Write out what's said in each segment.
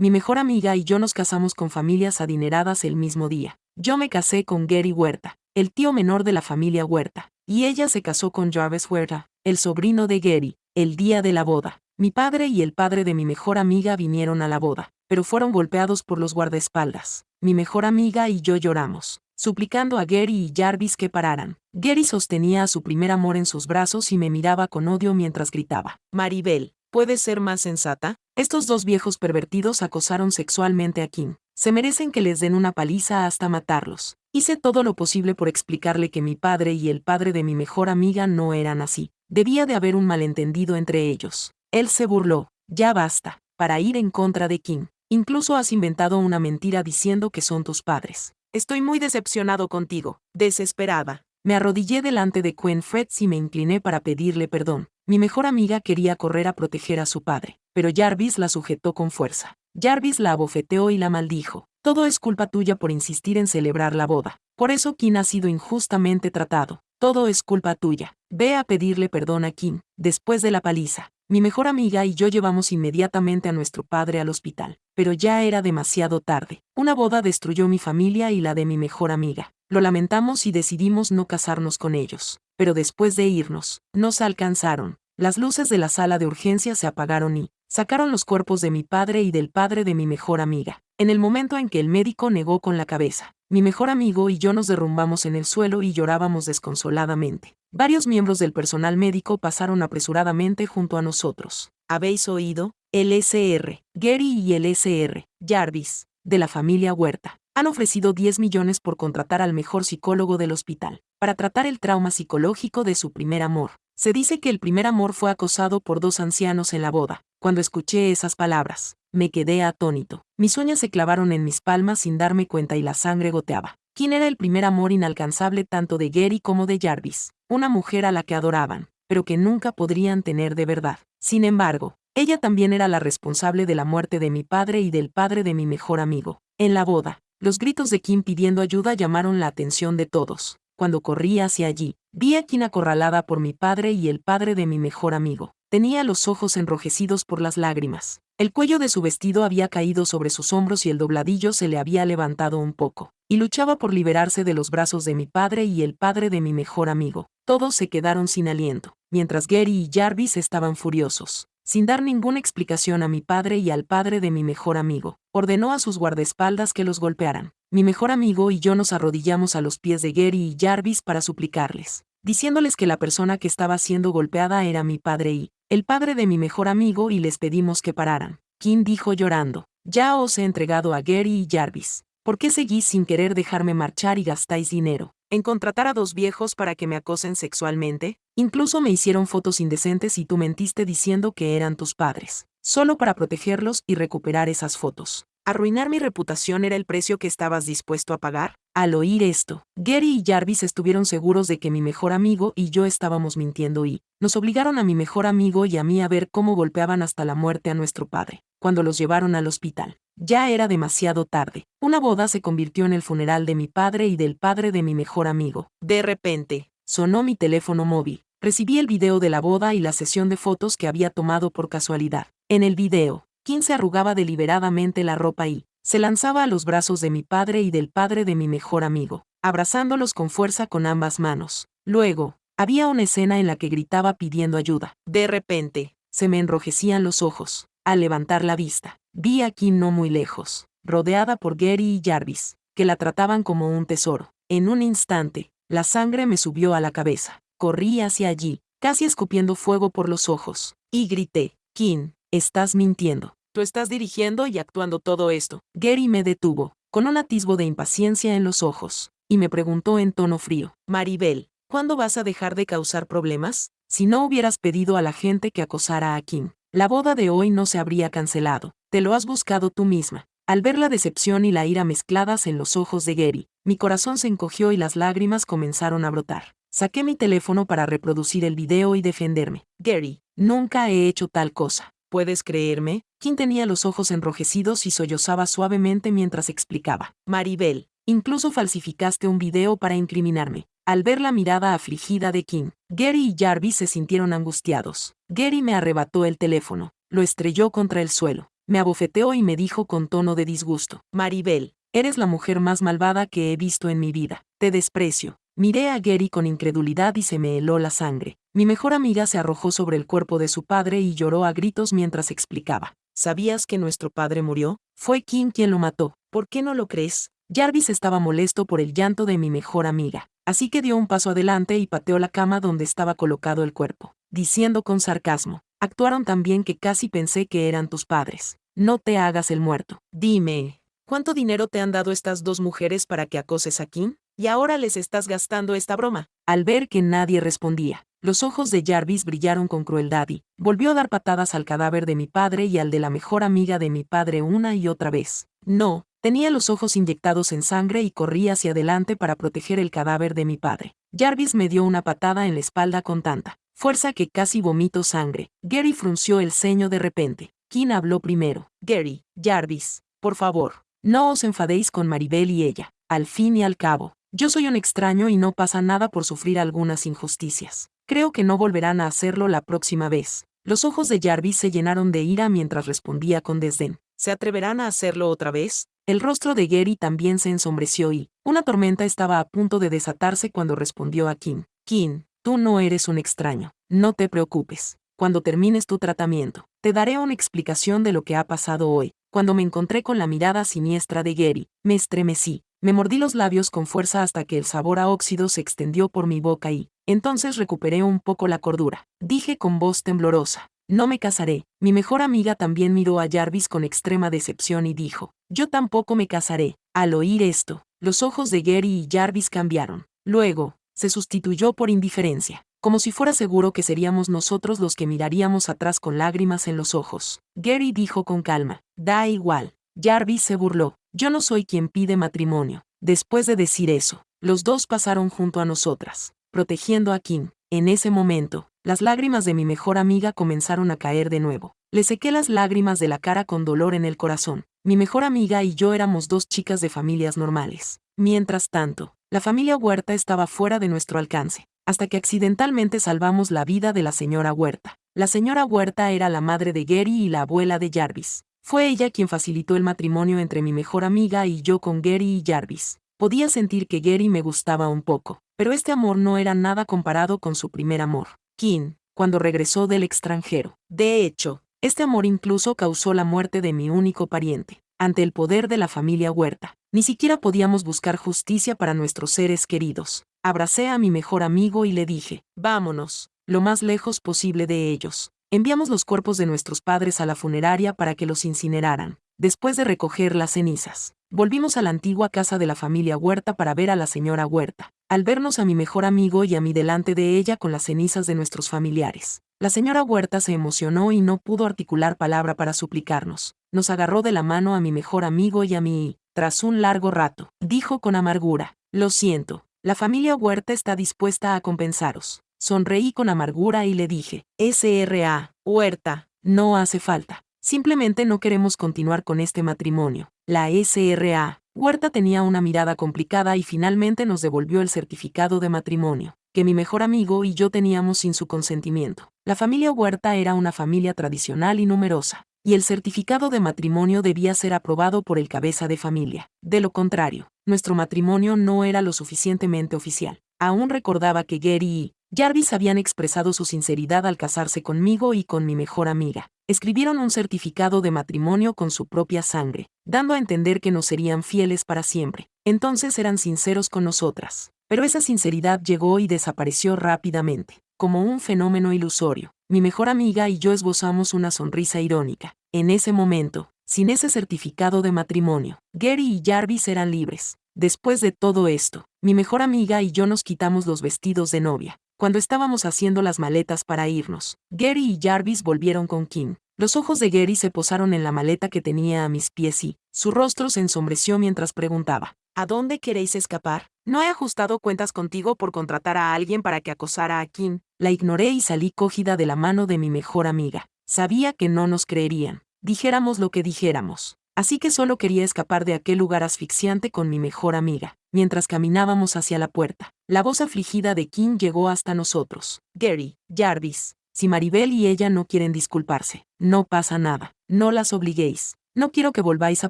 Mi mejor amiga y yo nos casamos con familias adineradas el mismo día. Yo me casé con Gary Huerta, el tío menor de la familia Huerta, y ella se casó con Jarvis Huerta, el sobrino de Gary, el día de la boda. Mi padre y el padre de mi mejor amiga vinieron a la boda, pero fueron golpeados por los guardaespaldas. Mi mejor amiga y yo lloramos, suplicando a Gary y Jarvis que pararan. Gary sostenía a su primer amor en sus brazos y me miraba con odio mientras gritaba: Maribel, ¿puedes ser más sensata? Estos dos viejos pervertidos acosaron sexualmente a Kim. Se merecen que les den una paliza hasta matarlos. Hice todo lo posible por explicarle que mi padre y el padre de mi mejor amiga no eran así. Debía de haber un malentendido entre ellos. Él se burló. Ya basta, para ir en contra de Kim. Incluso has inventado una mentira diciendo que son tus padres. Estoy muy decepcionado contigo. Desesperada. Me arrodillé delante de Quinn Fretz y me incliné para pedirle perdón. Mi mejor amiga quería correr a proteger a su padre, pero Jarvis la sujetó con fuerza. Jarvis la abofeteó y la maldijo. Todo es culpa tuya por insistir en celebrar la boda. Por eso Kim ha sido injustamente tratado. Todo es culpa tuya. Ve a pedirle perdón a Kim. Después de la paliza, mi mejor amiga y yo llevamos inmediatamente a nuestro padre al hospital. Pero ya era demasiado tarde. Una boda destruyó mi familia y la de mi mejor amiga. Lo lamentamos y decidimos no casarnos con ellos. Pero después de irnos, nos alcanzaron. Las luces de la sala de urgencias se apagaron y sacaron los cuerpos de mi padre y del padre de mi mejor amiga. En el momento en que el médico negó con la cabeza, mi mejor amigo y yo nos derrumbamos en el suelo y llorábamos desconsoladamente. Varios miembros del personal médico pasaron apresuradamente junto a nosotros. ¿Habéis oído? El SR, Gary y el SR, Jarvis, de la familia Huerta, han ofrecido 10 millones por contratar al mejor psicólogo del hospital, para tratar el trauma psicológico de su primer amor. Se dice que el primer amor fue acosado por dos ancianos en la boda. Cuando escuché esas palabras, me quedé atónito. Mis uñas se clavaron en mis palmas sin darme cuenta y la sangre goteaba. ¿Quién era el primer amor inalcanzable tanto de Gary como de Jarvis? Una mujer a la que adoraban, pero que nunca podrían tener de verdad. Sin embargo, ella también era la responsable de la muerte de mi padre y del padre de mi mejor amigo. En la boda, los gritos de Kim pidiendo ayuda llamaron la atención de todos. Cuando corrí hacia allí, vi a Kim acorralada por mi padre y el padre de mi mejor amigo. Tenía los ojos enrojecidos por las lágrimas. El cuello de su vestido había caído sobre sus hombros y el dobladillo se le había levantado un poco, y luchaba por liberarse de los brazos de mi padre y el padre de mi mejor amigo. Todos se quedaron sin aliento, mientras Gary y Jarvis estaban furiosos. Sin dar ninguna explicación a mi padre y al padre de mi mejor amigo, ordenó a sus guardaespaldas que los golpearan. Mi mejor amigo y yo nos arrodillamos a los pies de Gary y Jarvis para suplicarles, diciéndoles que la persona que estaba siendo golpeada era mi padre y el padre de mi mejor amigo y les pedimos que pararan. Kim dijo llorando: ya os he entregado a Gary y Jarvis. ¿Por qué seguís sin querer dejarme marchar y gastáis dinero en contratar a dos viejos para que me acosen sexualmente? Incluso me hicieron fotos indecentes y tú mentiste diciendo que eran tus padres, solo para protegerlos y recuperar esas fotos. ¿Arruinar mi reputación era el precio que estabas dispuesto a pagar? Al oír esto, Gary y Jarvis estuvieron seguros de que mi mejor amigo y yo estábamos mintiendo y nos obligaron a mi mejor amigo y a mí a ver cómo golpeaban hasta la muerte a nuestro padre, cuando los llevaron al hospital. Ya era demasiado tarde. Una boda se convirtió en el funeral de mi padre y del padre de mi mejor amigo. De repente, sonó mi teléfono móvil. Recibí el video de la boda y la sesión de fotos que había tomado por casualidad. En el video, Kim se arrugaba deliberadamente la ropa y se lanzaba a los brazos de mi padre y del padre de mi mejor amigo, abrazándolos con fuerza con ambas manos. Luego, había una escena en la que gritaba pidiendo ayuda. De repente, se me enrojecían los ojos. Al levantar la vista, vi a Kim no muy lejos, rodeada por Gary y Jarvis, que la trataban como un tesoro. En un instante, la sangre me subió a la cabeza. Corrí hacia allí, casi escupiendo fuego por los ojos, y grité: Kim, estás mintiendo. Tú estás dirigiendo y actuando todo esto. Gary me detuvo, con un atisbo de impaciencia en los ojos, y me preguntó en tono frío: Maribel, ¿cuándo vas a dejar de causar problemas? Si no hubieras pedido a la gente que acosara a Kim, la boda de hoy no se habría cancelado. Te lo has buscado tú misma. Al ver la decepción y la ira mezcladas en los ojos de Gary, mi corazón se encogió y las lágrimas comenzaron a brotar. Saqué mi teléfono para reproducir el video y defenderme. Gary, nunca he hecho tal cosa. ¿Puedes creerme? Kim tenía los ojos enrojecidos y sollozaba suavemente mientras explicaba. Maribel, incluso falsificaste un video para incriminarme. Al ver la mirada afligida de Kim, Gary y Jarvis se sintieron angustiados. Gary me arrebató el teléfono, lo estrelló contra el suelo, Me abofeteó y me dijo con tono de disgusto: Maribel, eres la mujer más malvada que he visto en mi vida. Te desprecio. Miré a Gary con incredulidad y se me heló la sangre. Mi mejor amiga se arrojó sobre el cuerpo de su padre y lloró a gritos mientras explicaba: ¿Sabías que nuestro padre murió? Fue Kim quien lo mató. ¿Por qué no lo crees? Jarvis estaba molesto por el llanto de mi mejor amiga, así que dio un paso adelante y pateó la cama donde estaba colocado el cuerpo, diciendo con sarcasmo: actuaron tan bien que casi pensé que eran tus padres. No te hagas el muerto. Dime, ¿cuánto dinero te han dado estas dos mujeres para que acoses a Kim? Y ahora les estás gastando esta broma. Al ver que nadie respondía, los ojos de Jarvis brillaron con crueldad y volvió a dar patadas al cadáver de mi padre y al de la mejor amiga de mi padre una y otra vez. No, tenía los ojos inyectados en sangre y corría hacia adelante para proteger el cadáver de mi padre. Jarvis me dio una patada en la espalda con tanta fuerza que casi vomito sangre. Gary frunció el ceño de repente. ¿Quién habló primero? Gary. Jarvis, por favor, no os enfadéis con Maribel y ella. Al fin y al cabo, yo soy un extraño y no pasa nada por sufrir algunas injusticias. Creo que no volverán a hacerlo la próxima vez. Los ojos de Jarvis se llenaron de ira mientras respondía con desdén. ¿Se atreverán a hacerlo otra vez? El rostro de Gary también se ensombreció y una tormenta estaba a punto de desatarse cuando respondió a Kim. Kim, tú no eres un extraño. No te preocupes. Cuando termines tu tratamiento, te daré una explicación de lo que ha pasado hoy. Cuando me encontré con la mirada siniestra de Gary, me estremecí. Me mordí los labios con fuerza hasta que el sabor a óxido se extendió por mi boca y entonces recuperé un poco la cordura. Dije con voz temblorosa: no me casaré. Mi mejor amiga también miró a Jarvis con extrema decepción y dijo: yo tampoco me casaré. Al oír esto, los ojos de Gary y Jarvis cambiaron. Luego, se sustituyó por indiferencia, como si fuera seguro que seríamos nosotros los que miraríamos atrás con lágrimas en los ojos. Gary dijo con calma: da igual. Jarvis se burló: yo no soy quien pide matrimonio. Después de decir eso, los dos pasaron junto a nosotras, protegiendo a Kim. En ese momento, las lágrimas de mi mejor amiga comenzaron a caer de nuevo. Le sequé las lágrimas de la cara con dolor en el corazón. Mi mejor amiga y yo éramos dos chicas de familias normales. Mientras tanto, la familia Huerta estaba fuera de nuestro alcance, hasta que accidentalmente salvamos la vida de la señora Huerta. La señora Huerta era la madre de Gary y la abuela de Jarvis. Fue ella quien facilitó el matrimonio entre mi mejor amiga y yo con Gary y Jarvis. Podía sentir que Gary me gustaba un poco, pero este amor no era nada comparado con su primer amor, Kim, cuando regresó del extranjero. De hecho, este amor incluso causó la muerte de mi único pariente. Ante el poder de la familia Huerta, ni siquiera podíamos buscar justicia para nuestros seres queridos. Abracé a mi mejor amigo y le dije: vámonos, lo más lejos posible de ellos. Enviamos los cuerpos de nuestros padres a la funeraria para que los incineraran. Después de recoger las cenizas, volvimos a la antigua casa de la familia Huerta para ver a la señora Huerta. Al vernos a mi mejor amigo y a mí delante de ella con las cenizas de nuestros familiares, la señora Huerta se emocionó y no pudo articular palabra para suplicarnos. Nos agarró de la mano a mi mejor amigo y a mí y, tras un largo rato, dijo con amargura: lo siento, la familia Huerta está dispuesta a compensaros. Sonreí con amargura y le dije: S.R.A. Huerta, no hace falta. Simplemente no queremos continuar con este matrimonio. La S.R.A. Huerta tenía una mirada complicada y finalmente nos devolvió el certificado de matrimonio, que mi mejor amigo y yo teníamos sin su consentimiento. La familia Huerta era una familia tradicional y numerosa, y el certificado de matrimonio debía ser aprobado por el cabeza de familia. De lo contrario, nuestro matrimonio no era lo suficientemente oficial. Aún recordaba que Gary y Jarvis habían expresado su sinceridad al casarse conmigo y con mi mejor amiga. Escribieron un certificado de matrimonio con su propia sangre, dando a entender que nos serían fieles para siempre. Entonces eran sinceros con nosotras. Pero esa sinceridad llegó y desapareció rápidamente, como un fenómeno ilusorio. Mi mejor amiga y yo esbozamos una sonrisa irónica. En ese momento, sin ese certificado de matrimonio, Gary y Jarvis eran libres. Después de todo esto, mi mejor amiga y yo nos quitamos los vestidos de novia. Cuando estábamos haciendo las maletas para irnos, Gary y Jarvis volvieron con Kim. Los ojos de Gary se posaron en la maleta que tenía a mis pies y su rostro se ensombreció mientras preguntaba: ¿a dónde queréis escapar? No he ajustado cuentas contigo por contratar a alguien para que acosara a Kim. La ignoré y salí cogida de la mano de mi mejor amiga. Sabía que no nos creerían, dijéramos lo que dijéramos. Así que solo quería escapar de aquel lugar asfixiante con mi mejor amiga. Mientras caminábamos hacia la puerta, la voz afligida de Kim llegó hasta nosotros. Gary, Jarvis, si Maribel y ella no quieren disculparse, no pasa nada. no las obliguéis. No quiero que volváis a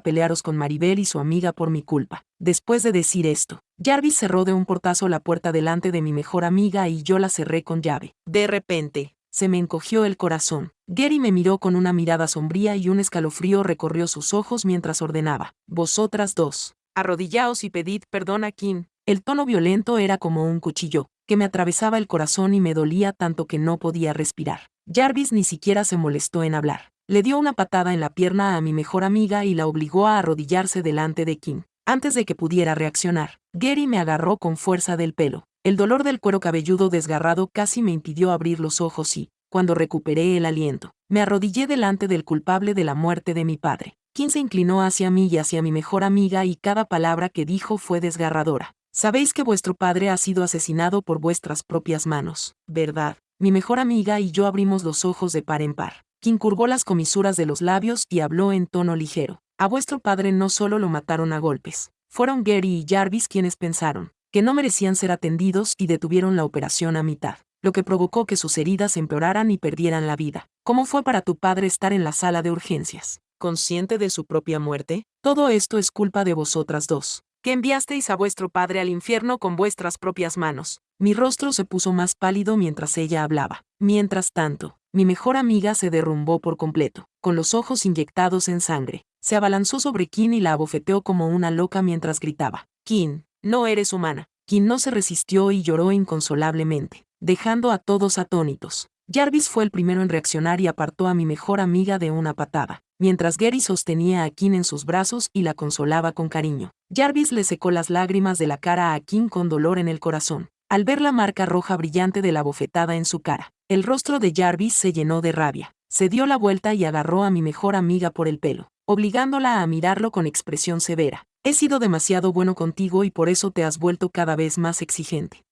pelearos con Maribel y su amiga por mi culpa. Después de decir esto, Jarvis cerró de un portazo la puerta delante de mi mejor amiga y yo la cerré con llave. De repente, se me encogió el corazón. Gary me miró con una mirada sombría y un escalofrío recorrió sus ojos mientras ordenaba: vosotras dos, arrodillaos y pedid perdón a Kim. El tono violento era como un cuchillo, que me atravesaba el corazón y me dolía tanto que no podía respirar. Jarvis ni siquiera se molestó en hablar. Le dio una patada en la pierna a mi mejor amiga y la obligó a arrodillarse delante de Kim. Antes de que pudiera reaccionar, Gary me agarró con fuerza del pelo. El dolor del cuero cabelludo desgarrado casi me impidió abrir los ojos y, cuando recuperé el aliento, me arrodillé delante del culpable de la muerte de mi padre. Kim se inclinó hacia mí y hacia mi mejor amiga y cada palabra que dijo fue desgarradora. Sabéis que vuestro padre ha sido asesinado por vuestras propias manos, ¿verdad? Mi mejor amiga y yo abrimos los ojos de par en par. Kim curvó las comisuras de los labios y habló en tono ligero. A vuestro padre no solo lo mataron a golpes. Fueron Gary y Jarvis quienes pensaron que no merecían ser atendidos y detuvieron la operación a mitad, lo que provocó que sus heridas empeoraran y perdieran la vida. ¿Cómo fue para tu padre estar en la sala de urgencias, consciente de su propia muerte? Todo esto es culpa de vosotras dos, que enviasteis a vuestro padre al infierno con vuestras propias manos. Mi rostro se puso más pálido mientras ella hablaba. Mientras tanto, mi mejor amiga se derrumbó por completo, con los ojos inyectados en sangre. Se abalanzó sobre Kim y la abofeteó como una loca mientras gritaba: Kim, no eres humana. Kim no se resistió y lloró inconsolablemente, dejando a todos atónitos. Jarvis fue el primero en reaccionar y apartó a mi mejor amiga de una patada, mientras Gary sostenía a Kim en sus brazos y la consolaba con cariño. Jarvis le secó las lágrimas de la cara a Kim con dolor en el corazón, al ver la marca roja brillante de la bofetada en su cara. El rostro de Jarvis se llenó de rabia. Se dio la vuelta y agarró a mi mejor amiga por el pelo, obligándola a mirarlo con expresión severa. He sido demasiado bueno contigo y por eso te has vuelto cada vez más exigente.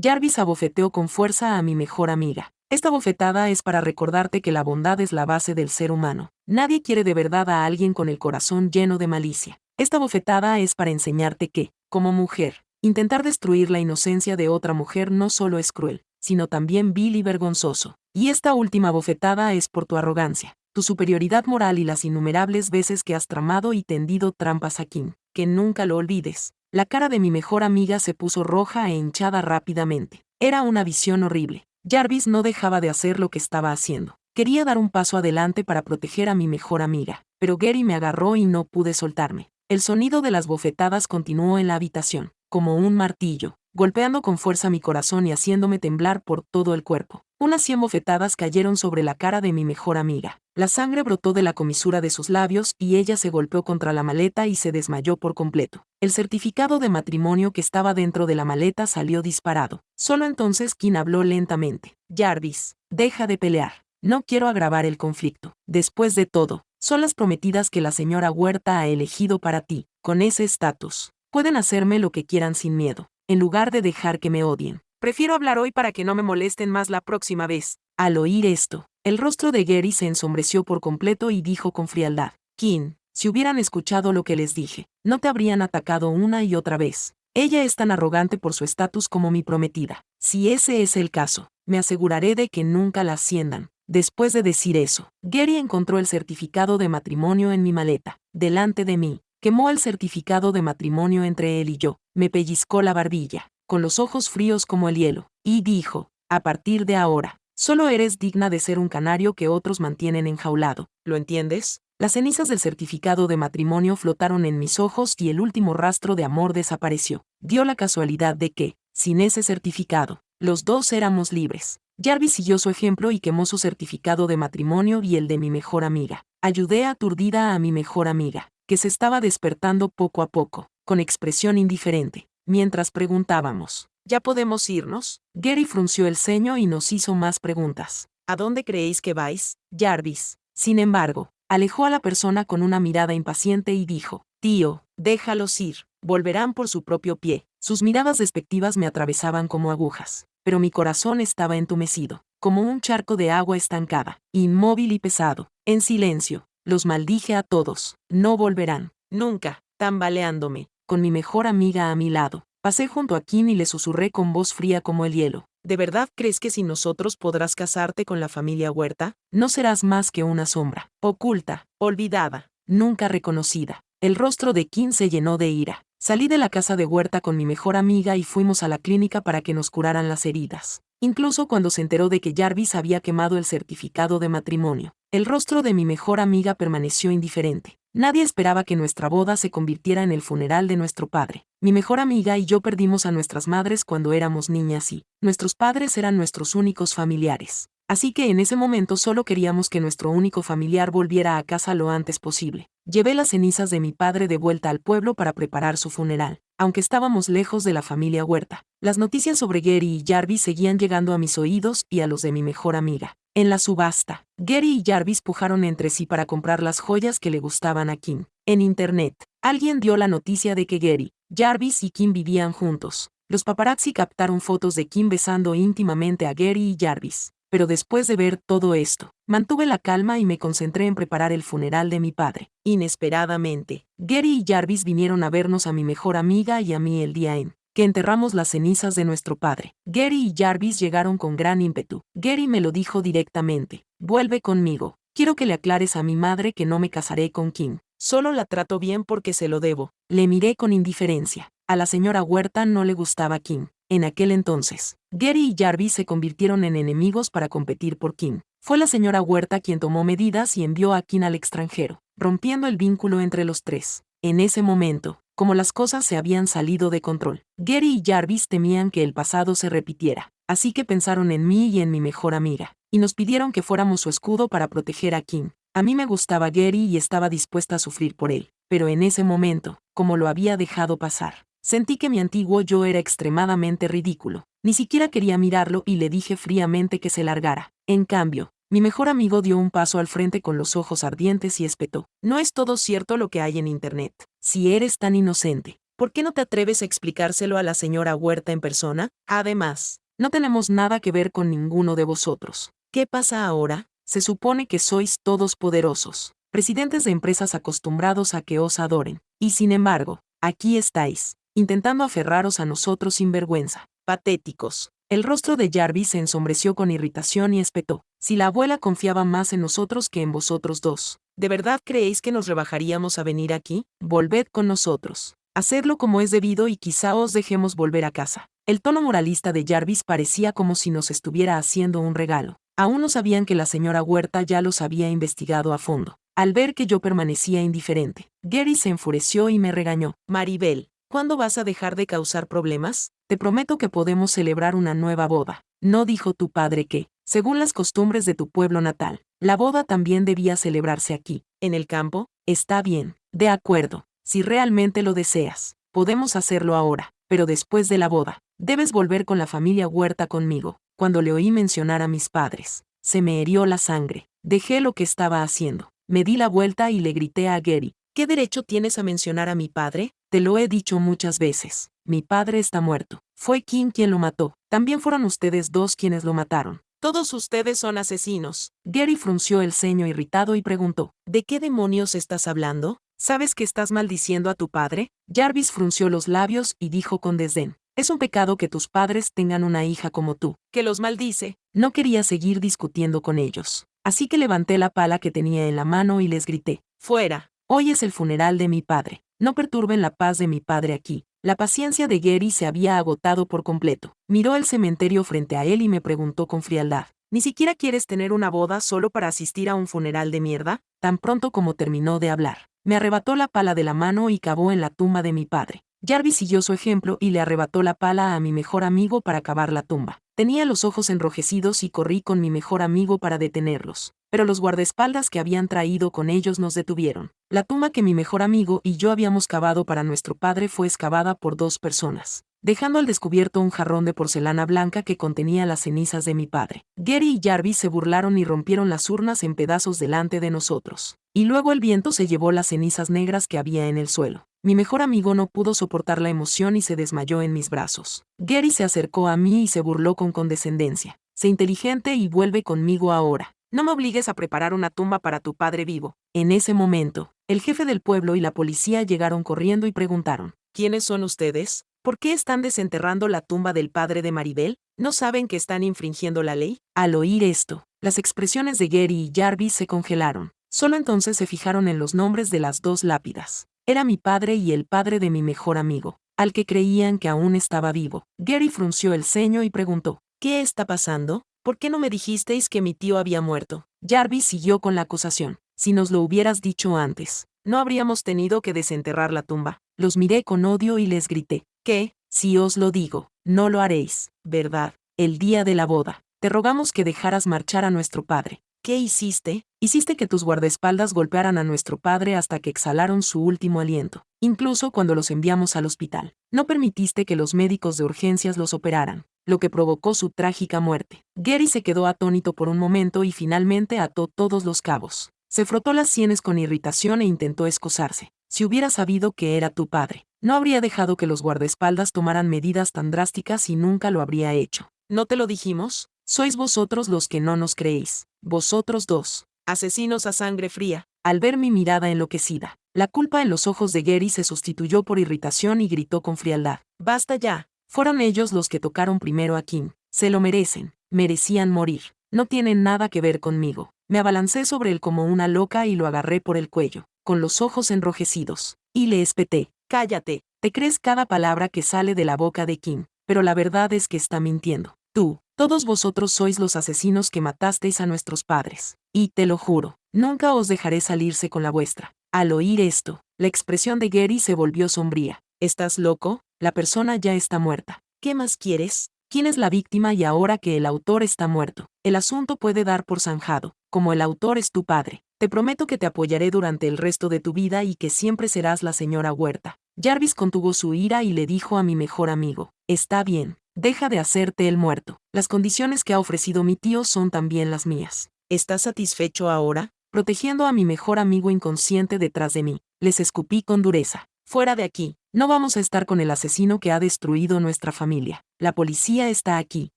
Jarvis abofeteó con fuerza a mi mejor amiga. Esta bofetada es para recordarte que la bondad es la base del ser humano. Nadie quiere de verdad a alguien con el corazón lleno de malicia. Esta bofetada es para enseñarte que, como mujer, intentar destruir la inocencia de otra mujer no solo es cruel, sino también vil y vergonzoso. Y esta última bofetada es por tu arrogancia, tu superioridad moral y las innumerables veces que has tramado y tendido trampas a Kim. Que nunca lo olvides. La cara de mi mejor amiga se puso roja e hinchada rápidamente. Era una visión horrible. Jarvis no dejaba de hacer lo que estaba haciendo. Quería dar un paso adelante para proteger a mi mejor amiga, pero Gary me agarró y no pude soltarme. El sonido de las bofetadas continuó en la habitación, como un martillo, golpeando con fuerza mi corazón y haciéndome temblar por todo el cuerpo. Unas 100 bofetadas cayeron sobre la cara de mi mejor amiga. La sangre brotó de la comisura de sus labios y ella se golpeó contra la maleta y se desmayó por completo. El certificado de matrimonio que estaba dentro de la maleta salió disparado. Solo entonces Kim habló lentamente. Jarvis, deja de pelear. No quiero agravar el conflicto. Después de todo, son las prometidas que la señora Huerta ha elegido para ti. Con ese estatus, pueden hacerme lo que quieran sin miedo, en lugar de dejar que me odien. Prefiero hablar hoy para que no me molesten más la próxima vez. Al oír esto, el rostro de Gary se ensombreció por completo y dijo con frialdad: Kim, si hubieran escuchado lo que les dije, no te habrían atacado una y otra vez. Ella es tan arrogante por su estatus como mi prometida. Si ese es el caso, me aseguraré de que nunca la asciendan. Después de decir eso, Gary encontró el certificado de matrimonio en mi maleta, delante de mí. Quemó el certificado de matrimonio entre él y yo, me pellizcó la barbilla, con los ojos fríos como el hielo, y dijo: a partir de ahora, solo eres digna de ser un canario que otros mantienen enjaulado. ¿Lo entiendes? Las cenizas del certificado de matrimonio flotaron en mis ojos y el último rastro de amor desapareció. Dio la casualidad de que, sin ese certificado, los dos éramos libres. Jarvis siguió su ejemplo y quemó su certificado de matrimonio y el de mi mejor amiga. Ayudé aturdida a mi mejor amiga, que se estaba despertando poco a poco, con expresión indiferente, mientras preguntábamos: ¿ya podemos irnos? Gary frunció el ceño y nos hizo más preguntas. ¿A dónde creéis que vais, Jarvis? Sin embargo, alejó a la persona con una mirada impaciente y dijo: tío, déjalos ir, volverán por su propio pie. Sus miradas despectivas me atravesaban como agujas, pero mi corazón estaba entumecido, como un charco de agua estancada, inmóvil y pesado. En silencio, los maldije a todos. No volverán, nunca. Tambaleándome, con mi mejor amiga a mi lado, pasé junto a Kim y le susurré con voz fría como el hielo: ¿De verdad crees que sin nosotros podrás casarte con la familia Huerta? No serás más que una sombra, oculta, olvidada, nunca reconocida. El rostro de Kim se llenó de ira. Salí de la casa de Huerta con mi mejor amiga y fuimos a la clínica para que nos curaran las heridas. Incluso cuando se enteró de que Jarvis había quemado el certificado de matrimonio, el rostro de mi mejor amiga permaneció indiferente. Nadie esperaba que nuestra boda se convirtiera en el funeral de nuestro padre. Mi mejor amiga y yo perdimos a nuestras madres cuando éramos niñas y nuestros padres eran nuestros únicos familiares. Así que en ese momento solo queríamos que nuestro único familiar volviera a casa lo antes posible. Llevé las cenizas de mi padre de vuelta al pueblo para preparar su funeral. Aunque estábamos lejos de la familia Huerta, las noticias sobre Gary y Jarvis seguían llegando a mis oídos y a los de mi mejor amiga. En la subasta, Gary y Jarvis pujaron entre sí para comprar las joyas que le gustaban a Kim. En internet, alguien dio la noticia de que Gary, Jarvis y Kim vivían juntos. Los paparazzi captaron fotos de Kim besando íntimamente a Gary y Jarvis. Pero después de ver todo esto, mantuve la calma y me concentré en preparar el funeral de mi padre. Inesperadamente, Gary y Jarvis vinieron a vernos a mi mejor amiga y a mí el día en que enterramos las cenizas de nuestro padre. Gary y Jarvis llegaron con gran ímpetu. Gary me lo dijo directamente: vuelve conmigo. Quiero que le aclares a mi madre que no me casaré con Kim. Solo la trato bien porque se lo debo. Le miré con indiferencia. A la señora Huerta no le gustaba Kim. En aquel entonces, Gary y Jarvis se convirtieron en enemigos para competir por Kim. Fue la señora Huerta quien tomó medidas y envió a Kim al extranjero, rompiendo el vínculo entre los tres. En ese momento, como las cosas se habían salido de control, Gary y Jarvis temían que el pasado se repitiera, así que pensaron en mí y en mi mejor amiga, y nos pidieron que fuéramos su escudo para proteger a Kim. A mí me gustaba Gary y estaba dispuesta a sufrir por él, pero en ese momento, como lo había dejado pasar, sentí que mi antiguo yo era extremadamente ridículo. Ni siquiera quería mirarlo y le dije fríamente que se largara. En cambio, mi mejor amigo dio un paso al frente con los ojos ardientes y espetó: no es todo cierto lo que hay en internet. Si eres tan inocente, ¿por qué no te atreves a explicárselo a la señora Huerta en persona? Además, no tenemos nada que ver con ninguno de vosotros. ¿Qué pasa ahora? Se supone que sois todos poderosos, presidentes de empresas acostumbrados a que os adoren. Y sin embargo, aquí estáis, intentando aferraros a nosotros sin vergüenza. Patéticos. El rostro de Jarvis se ensombreció con irritación y espetó: si la abuela confiaba más en nosotros que en vosotros dos, ¿de verdad creéis que nos rebajaríamos a venir aquí? Volved con nosotros. Hacedlo como es debido y quizá os dejemos volver a casa. El tono moralista de Jarvis parecía como si nos estuviera haciendo un regalo. Aún no sabían que la señora Huerta ya los había investigado a fondo. Al ver que yo permanecía indiferente, Gary se enfureció y me regañó: Maribel, ¿cuándo vas a dejar de causar problemas? Te prometo que podemos celebrar una nueva boda. ¿No dijo tu padre que, según las costumbres de tu pueblo natal, la boda también debía celebrarse aquí, en el campo? Está bien, de acuerdo. Si realmente lo deseas, podemos hacerlo ahora, pero después de la boda, debes volver con la familia Huerta conmigo. Cuando le oí mencionar a mis padres, se me hirió la sangre. Dejé lo que estaba haciendo. Me di la vuelta y le grité a Gary: ¿qué derecho tienes a mencionar a mi padre? Te lo he dicho muchas veces. Mi padre está muerto. Fue Kim quien lo mató. También fueron ustedes dos quienes lo mataron. Todos ustedes son asesinos. Gary frunció el ceño irritado y preguntó: ¿de qué demonios estás hablando? ¿Sabes que estás maldiciendo a tu padre? Jarvis frunció los labios y dijo con desdén: es un pecado que tus padres tengan una hija como tú, que los maldice. No quería seguir discutiendo con ellos, así que levanté la pala que tenía en la mano y les grité: fuera. Hoy es el funeral de mi padre. No perturben la paz de mi padre aquí. La paciencia de Gary se había agotado por completo. Miró el cementerio frente a él y me preguntó con frialdad: ¿ni siquiera quieres tener una boda solo para asistir a un funeral de mierda? Tan pronto como terminó de hablar, me arrebató la pala de la mano y cavó en la tumba de mi padre. Jarvis siguió su ejemplo y le arrebató la pala a mi mejor amigo para cavar la tumba. Tenía los ojos enrojecidos y corrí con mi mejor amigo para detenerlos, pero los guardaespaldas que habían traído con ellos nos detuvieron. La tumba que mi mejor amigo y yo habíamos cavado para nuestro padre fue excavada por dos personas, dejando al descubierto un jarrón de porcelana blanca que contenía las cenizas de mi padre. Gary y Jarvis se burlaron y rompieron las urnas en pedazos delante de nosotros. Y luego el viento se llevó las cenizas negras que había en el suelo. Mi mejor amigo no pudo soportar la emoción y se desmayó en mis brazos. Gary se acercó a mí y se burló con condescendencia: sé inteligente y vuelve conmigo ahora. No me obligues a preparar una tumba para tu padre vivo. En ese momento, el jefe del pueblo y la policía llegaron corriendo y preguntaron: ¿quiénes son ustedes? ¿Por qué están desenterrando la tumba del padre de Maribel? ¿No saben que están infringiendo la ley? Al oír esto, las expresiones de Gary y Jarvis se congelaron. Solo entonces se fijaron en los nombres de las dos lápidas. Era mi padre y el padre de mi mejor amigo, al que creían que aún estaba vivo. Gary frunció el ceño y preguntó, ¿qué está pasando? ¿Por qué no me dijisteis que mi tío había muerto? Jarvis siguió con la acusación. Si nos lo hubieras dicho antes, no habríamos tenido que desenterrar la tumba. Los miré con odio y les grité, que, si os lo digo, no lo haréis, ¿verdad? El día de la boda, te rogamos que dejaras marchar a nuestro padre. ¿Qué hiciste? Hiciste que tus guardaespaldas golpearan a nuestro padre hasta que exhalaron su último aliento, incluso cuando los enviamos al hospital. No permitiste que los médicos de urgencias los operaran, lo que provocó su trágica muerte. Gary se quedó atónito por un momento y finalmente ató todos los cabos. Se frotó las sienes con irritación e intentó excusarse. Si hubiera sabido que era tu padre, no habría dejado que los guardaespaldas tomaran medidas tan drásticas y nunca lo habría hecho. ¿No te lo dijimos? Sois vosotros los que no nos creéis. Vosotros dos, asesinos a sangre fría. Al ver mi mirada enloquecida, la culpa en los ojos de Gary se sustituyó por irritación y gritó con frialdad. Basta ya. Fueron ellos los que tocaron primero a Kim. Se lo merecen. Merecían morir. No tienen nada que ver conmigo. Me abalancé sobre él como una loca y lo agarré por el cuello, con los ojos enrojecidos, y le espeté. Cállate. Te crees cada palabra que sale de la boca de Kim, pero la verdad es que está mintiendo. Tú, todos vosotros sois los asesinos que matasteis a nuestros padres. Y te lo juro, nunca os dejaré salirse con la vuestra. Al oír esto, la expresión de Gary se volvió sombría. ¿Estás loco? La persona ya está muerta. ¿Qué más quieres? ¿Quién es la víctima y ahora que el autor está muerto? El asunto puede dar por zanjado. Como el autor es tu padre, te prometo que te apoyaré durante el resto de tu vida y que siempre serás la señora Huerta. Jarvis contuvo su ira y le dijo a mi mejor amigo, está bien, deja de hacerte el muerto. Las condiciones que ha ofrecido mi tío son también las mías. ¿Estás satisfecho ahora? Protegiendo a mi mejor amigo inconsciente detrás de mí, les escupí con dureza. Fuera de aquí, no vamos a estar con el asesino que ha destruido nuestra familia. La policía está aquí.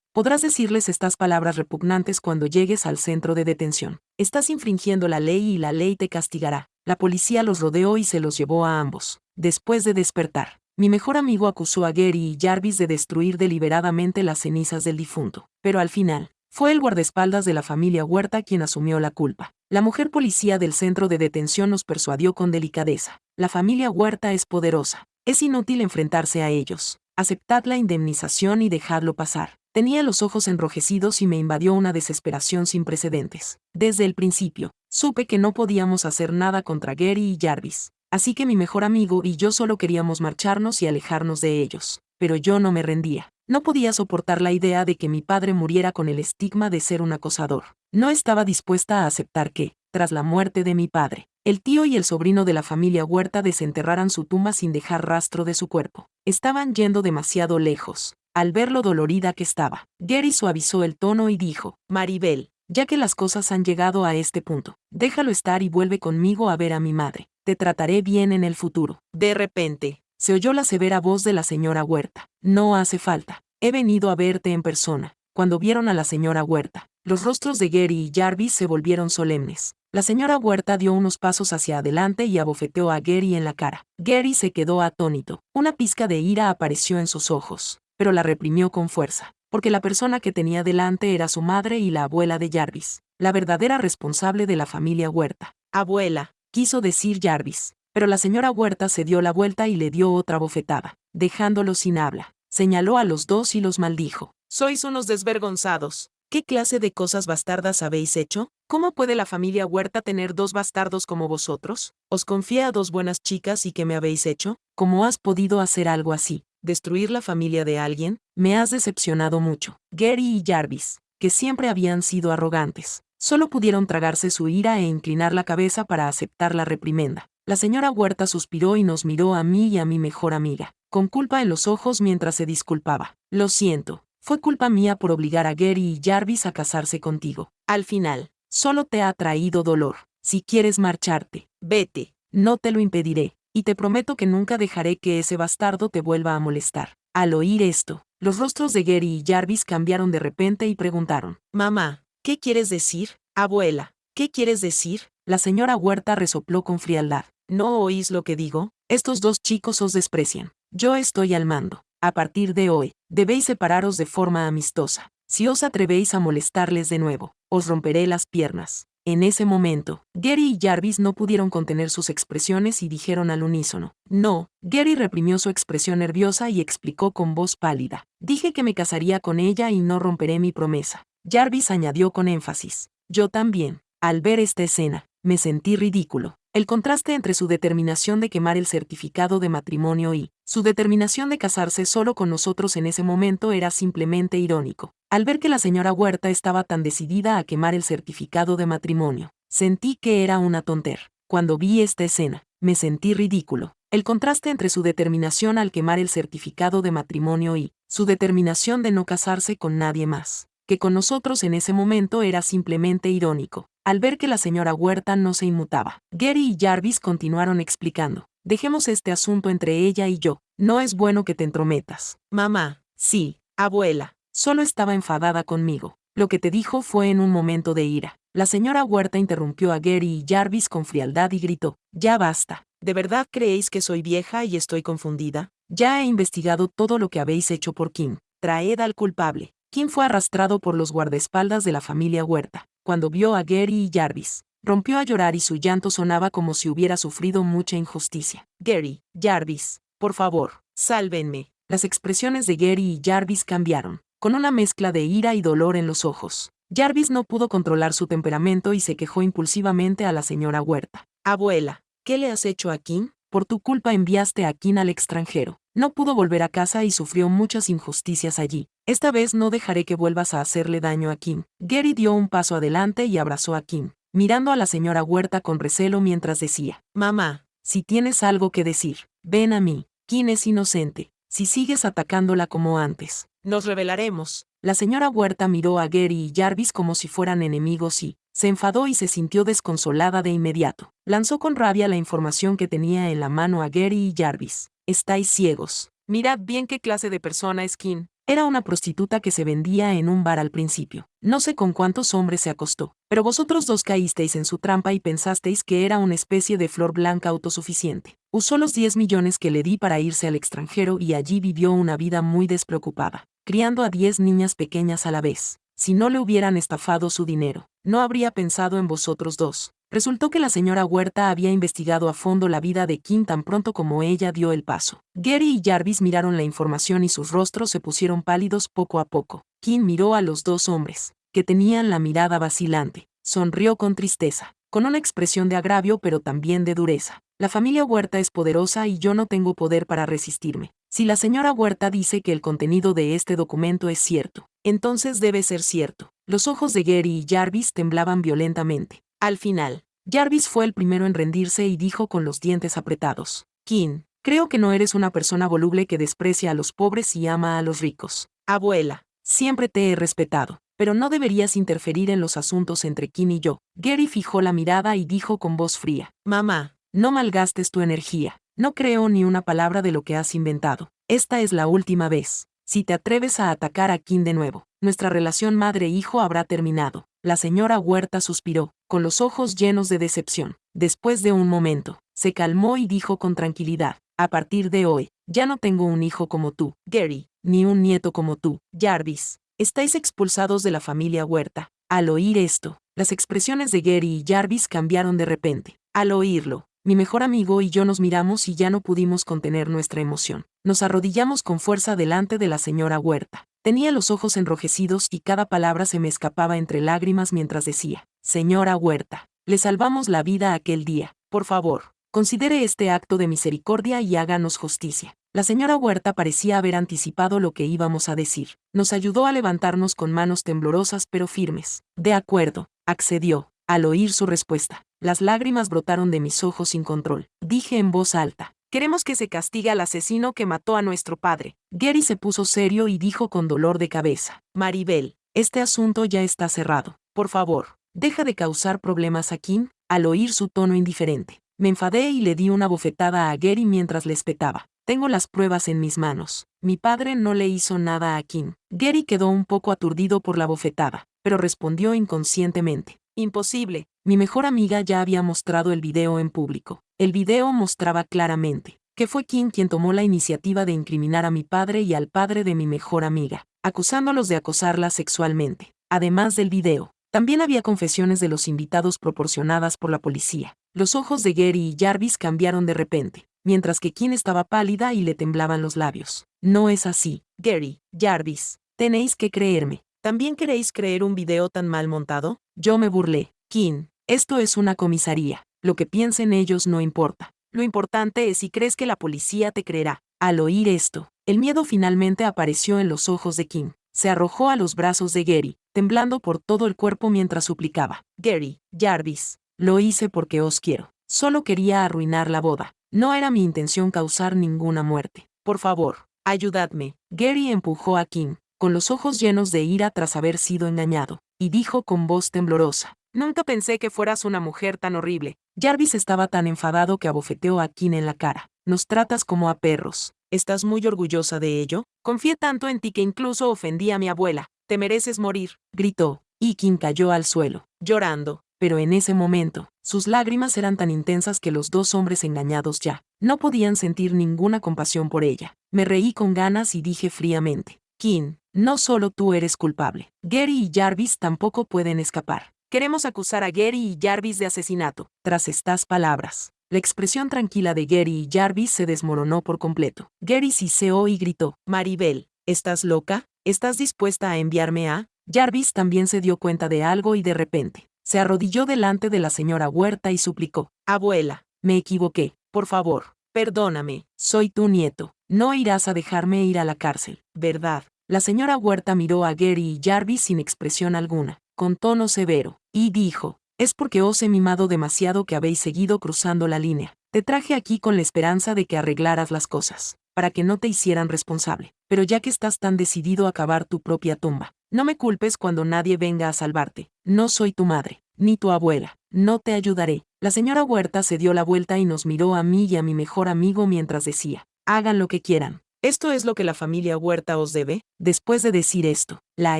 Podrás decirles estas palabras repugnantes cuando llegues al centro de detención. Estás infringiendo la ley y la ley te castigará. La policía los rodeó y se los llevó a ambos. Después de despertar, mi mejor amigo acusó a Gary y Jarvis de destruir deliberadamente las cenizas del difunto. Pero al final, fue el guardaespaldas de la familia Huerta quien asumió la culpa. La mujer policía del centro de detención nos persuadió con delicadeza. La familia Huerta es poderosa. Es inútil enfrentarse a ellos. Aceptad la indemnización y dejadlo pasar. Tenía los ojos enrojecidos y me invadió una desesperación sin precedentes. Desde el principio, supe que no podíamos hacer nada contra Gary y Jarvis. Así que mi mejor amigo y yo solo queríamos marcharnos y alejarnos de ellos. Pero yo no me rendía. No podía soportar la idea de que mi padre muriera con el estigma de ser un acosador. No estaba dispuesta a aceptar que, tras la muerte de mi padre, el tío y el sobrino de la familia Huerta desenterraran su tumba sin dejar rastro de su cuerpo. Estaban yendo demasiado lejos. Al ver lo dolorida que estaba, Gary suavizó el tono y dijo, Maribel, ya que las cosas han llegado a este punto, déjalo estar y vuelve conmigo a ver a mi madre. Te trataré bien en el futuro. De repente, se oyó la severa voz de la señora Huerta. No hace falta. He venido a verte en persona. Cuando vieron a la señora Huerta, los rostros de Gary y Jarvis se volvieron solemnes. La señora Huerta dio unos pasos hacia adelante y abofeteó a Gary en la cara. Gary se quedó atónito. Una pizca de ira apareció en sus ojos, pero la reprimió con fuerza, porque la persona que tenía delante era su madre y la abuela de Jarvis, la verdadera responsable de la familia Huerta. Abuela, quiso decir Jarvis, pero la señora Huerta se dio la vuelta y le dio otra bofetada, dejándolo sin habla. Señaló a los dos y los maldijo. Sois unos desvergonzados. ¿Qué clase de cosas bastardas habéis hecho? ¿Cómo puede la familia Huerta tener dos bastardos como vosotros? Os confié a dos buenas chicas y ¿qué me habéis hecho? ¿Cómo has podido hacer algo así? ¿Destruir la familia de alguien? Me has decepcionado mucho. Gary y Jarvis, que siempre habían sido arrogantes, solo pudieron tragarse su ira e inclinar la cabeza para aceptar la reprimenda. La señora Huerta suspiró y nos miró a mí y a mi mejor amiga, con culpa en los ojos mientras se disculpaba. Lo siento, fue culpa mía por obligar a Gary y Jarvis a casarse contigo. Al final, solo te ha traído dolor. Si quieres marcharte, vete, no te lo impediré, y te prometo que nunca dejaré que ese bastardo te vuelva a molestar. Al oír esto, los rostros de Gary y Jarvis cambiaron de repente y preguntaron, Mamá, ¿qué quieres decir? Abuela, ¿qué quieres decir? La señora Huerta resopló con frialdad. ¿No oís lo que digo? Estos dos chicos os desprecian. Yo estoy al mando. A partir de hoy, debéis separaros de forma amistosa. Si os atrevéis a molestarles de nuevo, os romperé las piernas. En ese momento, Gary y Jarvis no pudieron contener sus expresiones y dijeron al unísono. No. Gary reprimió su expresión nerviosa y explicó con voz pálida. Dije que me casaría con ella y no romperé mi promesa. Jarvis añadió con énfasis. Yo también. Al ver esta escena, me sentí ridículo. El contraste entre su determinación de quemar el certificado de matrimonio y su determinación de casarse solo con nosotros en ese momento era simplemente irónico. Al ver que la señora Huerta estaba tan decidida a quemar el certificado de matrimonio, sentí que era una tonter. Cuando vi esta escena, me sentí ridículo. El contraste entre su determinación al quemar el certificado de matrimonio y su determinación de no casarse con nadie más que con nosotros en ese momento era simplemente irónico. Al ver que la señora Huerta no se inmutaba, Gary y Jarvis continuaron explicando. Dejemos este asunto entre ella y yo. No es bueno que te entrometas. Mamá, sí, abuela, solo estaba enfadada conmigo. Lo que te dijo fue en un momento de ira. La señora Huerta interrumpió a Gary y Jarvis con frialdad y gritó. Ya basta. ¿De verdad creéis que soy vieja y estoy confundida? Ya he investigado todo lo que habéis hecho por Kim. Traed al culpable. Kim fue arrastrado por los guardaespaldas de la familia Huerta. Cuando vio a Gary y Jarvis, rompió a llorar y su llanto sonaba como si hubiera sufrido mucha injusticia. Gary, Jarvis, por favor, sálvenme. Las expresiones de Gary y Jarvis cambiaron, con una mezcla de ira y dolor en los ojos. Jarvis no pudo controlar su temperamento y se quejó impulsivamente a la señora Huerta. Abuela, ¿qué le has hecho a Kim? Por tu culpa enviaste a Kim al extranjero. No pudo volver a casa y sufrió muchas injusticias allí. Esta vez no dejaré que vuelvas a hacerle daño a Kim. Gary dio un paso adelante y abrazó a Kim, mirando a la señora Huerta con recelo mientras decía, Mamá, si tienes algo que decir, ven a mí. Kim es inocente. Si sigues atacándola como antes, nos rebelaremos. La señora Huerta miró a Gary y Jarvis como si fueran enemigos y se enfadó y se sintió desconsolada de inmediato. Lanzó con rabia la información que tenía en la mano a Gary y Jarvis. Estáis ciegos. Mirad bien qué clase de persona es Kim. Era una prostituta que se vendía en un bar al principio. No sé con cuántos hombres se acostó, pero vosotros dos caísteis en su trampa y pensasteis que era una especie de flor blanca autosuficiente. Usó los 10 millones que le di para irse al extranjero y allí vivió una vida muy despreocupada, criando a 10 niñas pequeñas a la vez. Si no le hubieran estafado su dinero, no habría pensado en vosotros dos. Resultó que la señora Huerta había investigado a fondo la vida de Kim tan pronto como ella dio el paso. Gary y Jarvis miraron la información y sus rostros se pusieron pálidos poco a poco. Kim miró a los dos hombres, que tenían la mirada vacilante. Sonrió con tristeza, con una expresión de agravio pero también de dureza. La familia Huerta es poderosa y yo no tengo poder para resistirme. Si la señora Huerta dice que el contenido de este documento es cierto, entonces debe ser cierto. Los ojos de Gary y Jarvis temblaban violentamente. Al final, Jarvis fue el primero en rendirse y dijo con los dientes apretados. Kim, creo que no eres una persona voluble que desprecia a los pobres y ama a los ricos. Abuela, siempre te he respetado, pero no deberías interferir en los asuntos entre Kim y yo. Gary fijó la mirada y dijo con voz fría. Mamá, no malgastes tu energía. No creo ni una palabra de lo que has inventado. Esta es la última vez. Si te atreves a atacar a Kim de nuevo, nuestra relación madre-hijo habrá terminado. La señora Huerta suspiró, con los ojos llenos de decepción. Después de un momento, se calmó y dijo con tranquilidad, a partir de hoy, ya no tengo un hijo como tú, Gary, ni un nieto como tú, Jarvis. Estáis expulsados de la familia Huerta. Al oír esto, las expresiones de Gary y Jarvis cambiaron de repente. Al oírlo, mi mejor amigo y yo nos miramos y ya no pudimos contener nuestra emoción. Nos arrodillamos con fuerza delante de la señora Huerta. Tenía los ojos enrojecidos y cada palabra se me escapaba entre lágrimas mientras decía, Señora Huerta, le salvamos la vida aquel día. Por favor, considere este acto de misericordia y háganos justicia. La señora Huerta parecía haber anticipado lo que íbamos a decir. Nos ayudó a levantarnos con manos temblorosas pero firmes. De acuerdo, accedió. Al oír su respuesta, las lágrimas brotaron de mis ojos sin control. Dije en voz alta, queremos que se castigue al asesino que mató a nuestro padre. Gary se puso serio y dijo con dolor de cabeza, Maribel, este asunto ya está cerrado. Por favor, deja de causar problemas a Kim. Al oír su tono indiferente, me enfadé y le di una bofetada a Gary mientras le espetaba. Tengo las pruebas en mis manos. Mi padre no le hizo nada a Kim. Gary quedó un poco aturdido por la bofetada, pero respondió inconscientemente. Imposible. Mi mejor amiga ya había mostrado el video en público. El video mostraba claramente que fue Kim quien tomó la iniciativa de incriminar a mi padre y al padre de mi mejor amiga, acusándolos de acosarla sexualmente. Además del video, también había confesiones de los invitados proporcionadas por la policía. Los ojos de Gary y Jarvis cambiaron de repente, mientras que Kim estaba pálida y le temblaban los labios. No es así, Gary, Jarvis, tenéis que creerme. ¿También queréis creer un video tan mal montado? Yo me burlé. Kim, esto es una comisaría. Lo que piensen ellos no importa. Lo importante es si crees que la policía te creerá. Al oír esto, el miedo finalmente apareció en los ojos de Kim. Se arrojó a los brazos de Gary, temblando por todo el cuerpo mientras suplicaba. Gary, Jarvis, lo hice porque os quiero. Solo quería arruinar la boda. No era mi intención causar ninguna muerte. Por favor, ayudadme. Gary empujó a Kim, con los ojos llenos de ira tras haber sido engañado, y dijo con voz temblorosa. Nunca pensé que fueras una mujer tan horrible. Jarvis estaba tan enfadado que abofeteó a Kim en la cara. Nos tratas como a perros. ¿Estás muy orgullosa de ello? Confié tanto en ti que incluso ofendí a mi abuela. Te mereces morir, gritó, y Kim cayó al suelo, llorando. Pero en ese momento, sus lágrimas eran tan intensas que los dos hombres engañados ya no podían sentir ninguna compasión por ella. Me reí con ganas y dije fríamente, Kim, no solo tú eres culpable. Gary y Jarvis tampoco pueden escapar. Queremos acusar a Gary y Jarvis de asesinato. Tras estas palabras, la expresión tranquila de Gary y Jarvis se desmoronó por completo. Gary siseó y gritó, Maribel, ¿estás loca? ¿Estás dispuesta a enviarme a...? Jarvis también se dio cuenta de algo y de repente, se arrodilló delante de la señora Huerta y suplicó, Abuela, me equivoqué, por favor, perdóname, soy tu nieto, no irás a dejarme ir a la cárcel, ¿verdad? La señora Huerta miró a Gary y Jarvis sin expresión alguna, con tono severo, y dijo, es porque os he mimado demasiado que habéis seguido cruzando la línea. Te traje aquí con la esperanza de que arreglaras las cosas, para que no te hicieran responsable. Pero ya que estás tan decidido a cavar tu propia tumba, no me culpes cuando nadie venga a salvarte. No soy tu madre, ni tu abuela. No te ayudaré. La señora Huerta se dio la vuelta y nos miró a mí y a mi mejor amigo mientras decía, hagan lo que quieran. ¿Esto es lo que la familia Huerta os debe? Después de decir esto, la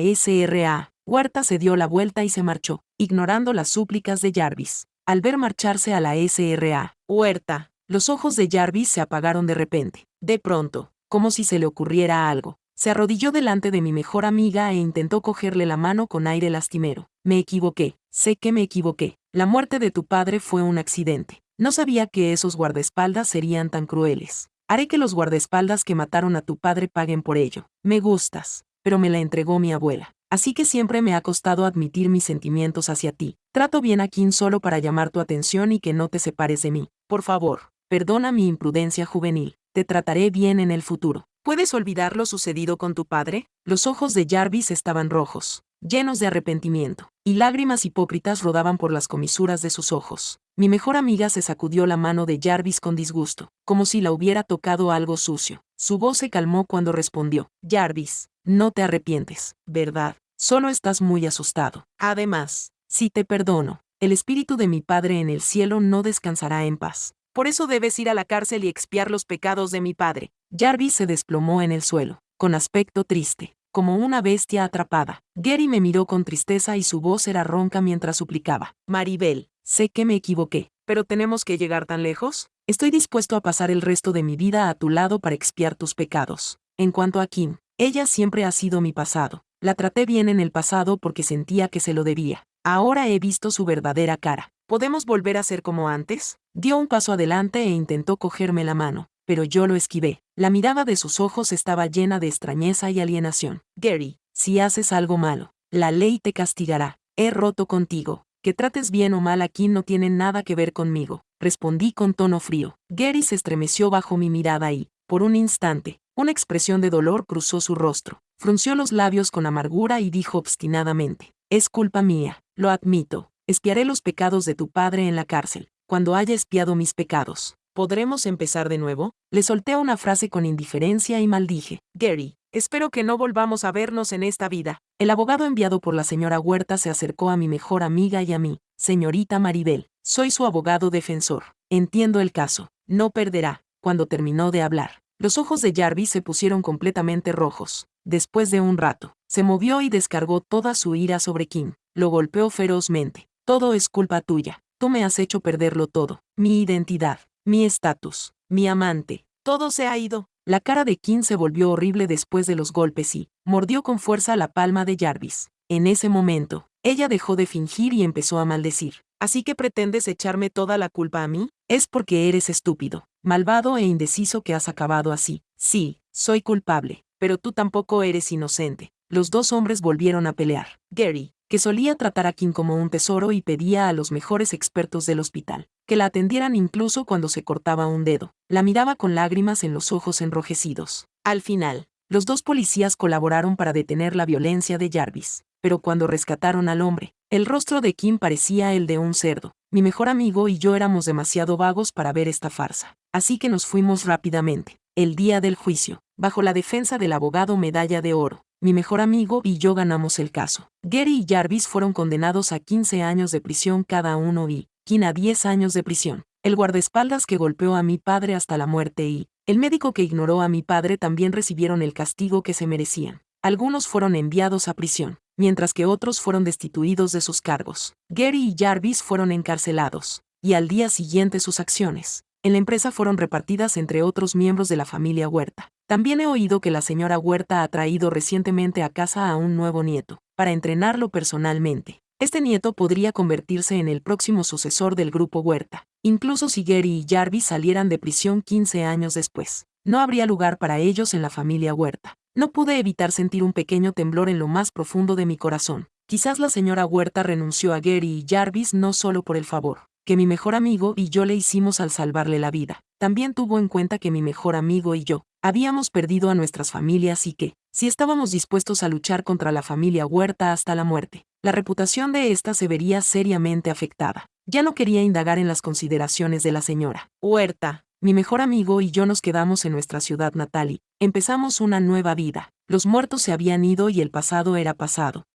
SRA Huerta se dio la vuelta y se marchó, ignorando las súplicas de Jarvis. Al ver marcharse a la SRA Huerta, los ojos de Jarvis se apagaron de repente. De pronto, como si se le ocurriera algo, se arrodilló delante de mi mejor amiga e intentó cogerle la mano con aire lastimero. Me equivoqué, sé que me equivoqué. La muerte de tu padre fue un accidente. No sabía que esos guardaespaldas serían tan crueles. Haré que los guardaespaldas que mataron a tu padre paguen por ello. Me gustas, pero me la entregó mi abuela. Así que siempre me ha costado admitir mis sentimientos hacia ti. Trato bien a Kim solo para llamar tu atención y que no te separes de mí. Por favor, perdona mi imprudencia juvenil. Te trataré bien en el futuro. ¿Puedes olvidar lo sucedido con tu padre? Los ojos de Jarvis estaban rojos, llenos de arrepentimiento, y lágrimas hipócritas rodaban por las comisuras de sus ojos. Mi mejor amiga se sacudió la mano de Jarvis con disgusto, como si la hubiera tocado algo sucio. Su voz se calmó cuando respondió, Jarvis, no te arrepientes, ¿verdad? Solo estás muy asustado. Además, si te perdono, el espíritu de mi padre en el cielo no descansará en paz. Por eso debes ir a la cárcel y expiar los pecados de mi padre. Jarvis se desplomó en el suelo, con aspecto triste, como una bestia atrapada. Gary me miró con tristeza y su voz era ronca mientras suplicaba. Maribel, sé que me equivoqué, pero ¿tenemos que llegar tan lejos? Estoy dispuesto a pasar el resto de mi vida a tu lado para expiar tus pecados. En cuanto a Kim, ella siempre ha sido mi pasado. La traté bien en el pasado porque sentía que se lo debía. Ahora he visto su verdadera cara. ¿Podemos volver a ser como antes? Dio un paso adelante e intentó cogerme la mano, pero yo lo esquivé. La mirada de sus ojos estaba llena de extrañeza y alienación. Gary, si haces algo malo, la ley te castigará. He roto contigo. Que trates bien o mal aquí no tiene nada que ver conmigo, respondí con tono frío. Gary se estremeció bajo mi mirada y, por un instante, una expresión de dolor cruzó su rostro. Frunció los labios con amargura y dijo obstinadamente, es culpa mía, lo admito. Espiaré los pecados de tu padre en la cárcel. Cuando haya espiado mis pecados, ¿podremos empezar de nuevo? Le solté una frase con indiferencia y maldije. Gary, espero que no volvamos a vernos en esta vida. El abogado enviado por la señora Huerta se acercó a mi mejor amiga y a mí. Señorita Maribel, soy su abogado defensor. Entiendo el caso. No perderá. Cuando terminó de hablar, los ojos de Jarvis se pusieron completamente rojos. Después de un rato, se movió y descargó toda su ira sobre Kim. Lo golpeó ferozmente. Todo es culpa tuya. Tú me has hecho perderlo todo. Mi identidad, mi estatus, mi amante, Todo se ha ido. La cara de Kim se volvió horrible después de los golpes y mordió con fuerza la palma de Jarvis. En ese momento, ella dejó de fingir y empezó a maldecir. ¿Así que pretendes echarme toda la culpa a mí? Es porque eres estúpido, malvado e indeciso que has acabado así. Sí, soy culpable, pero tú tampoco eres inocente. Los dos hombres volvieron a pelear. Gary, que solía tratar a Kim como un tesoro y pedía a los mejores expertos del hospital que la atendieran incluso cuando se cortaba un dedo, la miraba con lágrimas en los ojos enrojecidos. Al final, los dos policías colaboraron para detener la violencia de Jarvis, pero cuando rescataron al hombre, el rostro de Kim parecía el de un cerdo. Mi mejor amigo y yo éramos demasiado vagos para ver esta farsa, así que nos fuimos rápidamente. El día del juicio, bajo la defensa del abogado Medalla de Oro, mi mejor amigo y yo ganamos el caso. Gary y Jarvis fueron condenados a 15 años de prisión cada uno y Kim a 10 años de prisión. El guardaespaldas que golpeó a mi padre hasta la muerte y el médico que ignoró a mi padre también recibieron el castigo que se merecían. Algunos fueron enviados a prisión, mientras que otros fueron destituidos de sus cargos. Gary y Jarvis fueron encarcelados, y al día siguiente sus acciones en la empresa fueron repartidas entre otros miembros de la familia Huerta. También he oído que la señora Huerta ha traído recientemente a casa a un nuevo nieto, para entrenarlo personalmente. Este nieto podría convertirse en el próximo sucesor del grupo Huerta, incluso si Gary y Jarvis salieran de prisión 15 años después. No habría lugar para ellos en la familia Huerta. No pude evitar sentir un pequeño temblor en lo más profundo de mi corazón. Quizás la señora Huerta renunció a Gary y Jarvis no solo por el favor que mi mejor amigo y yo le hicimos al salvarle la vida. También tuvo en cuenta que mi mejor amigo y yo habíamos perdido a nuestras familias y que, si estábamos dispuestos a luchar contra la familia Huerta hasta la muerte, la reputación de ésta se vería seriamente afectada. Ya no quería indagar en las consideraciones de la señora Huerta. Mi mejor amigo y yo nos quedamos en nuestra ciudad natal y empezamos una nueva vida. Los muertos se habían ido y el pasado era pasado.